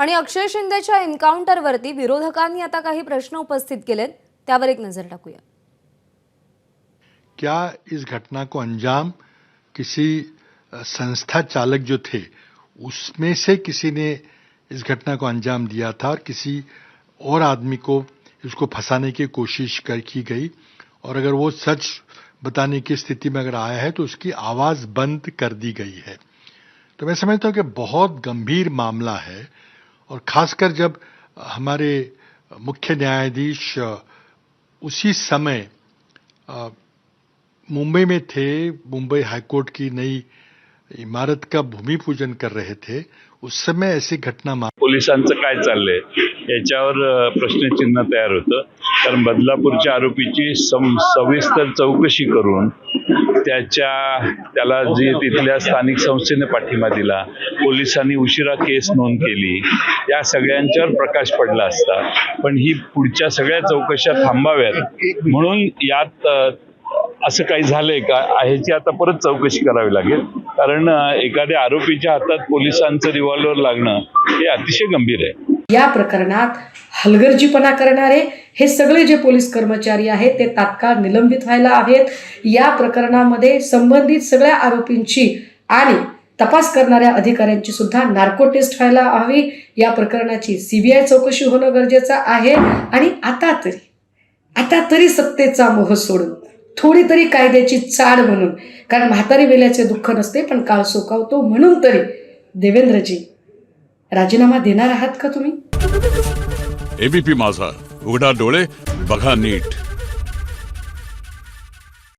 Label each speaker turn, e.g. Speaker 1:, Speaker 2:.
Speaker 1: आणि अक्षय शिंदेच्या एन्काउंटरवरती विरोधकांनी आता काही प्रश्न उपस्थित केलेत, त्यावर एक नजर टाकूया।
Speaker 2: क्या इस घटना को अंजाम किसी संस्था चालक जो थे उसमें से किसी ने इस घटना को अंजाम दिया था और किसी और आदमी को इसको फंसाने की कोशिश की गई, और अगर वो सच बताने की स्थिति में अगर आया है तो उसकी आवाज बंद कर दी गई है। तो मैं समझता हूं कि बहुत गंभीर मामला है, और खासकर जब हमारे मुख्य न्यायाधीश उसी समय मुंबई में थे, मुंबई हाईकोर्ट की नई इमारत का भूमि पूजन कर रहे थे, उस समय ऐसी घटना
Speaker 3: पोलिसांचं काय चाललंय याच्यावर प्रश्नचिन्ह तयार होतं। कारण बदलापूरच्या आरोपीची सविस्तर चौकशी करून त्याला जी तिथल्या स्थानिक संस्थेने पाठिंबा दिला, पोलिसांनी उशिरा केस नोंद केली, या सगळ्यांच्यावर प्रकाश पडला असता। पण ही पुढच्या सगळ्या चौकशा थांबाव्यात म्हणून यात असं काही झालंय का ह्याची आता परत चौकशी करावी लागेल। कारण एखाद्या आरोपीच्या हातात पोलिसांचं रिव्हॉल्वर लागणं हे अतिशय गंभीर आहे।
Speaker 4: या प्रकरणात हलगर्जीपणा करणारे हे सगळे जे पोलीस कर्मचारी आहेत ते तात्काळ निलंबित व्हायला हवेत। या प्रकरणामध्ये संबंधित सगळ्या आरोपींची आणि तपास करणाऱ्या अधिकाऱ्यांची सुद्धा नार्को टेस्ट व्हायला हवी। या प्रकरणाची सीबीआय चौकशी होणं गरजेचं आहे। आणि आता तरी सत्तेचा मोह सोडून थोडी तरी कायद्याची चाड म्हणून, कारण म्हातारी वेल्याचे दुःख नसते पण काळ सोकावतो, म्हणून तरी देवेंद्रजी राजीनामा देणार आहात का तुम्ही?
Speaker 5: एबीपी माझा, उघडा डोळे बघा नीट।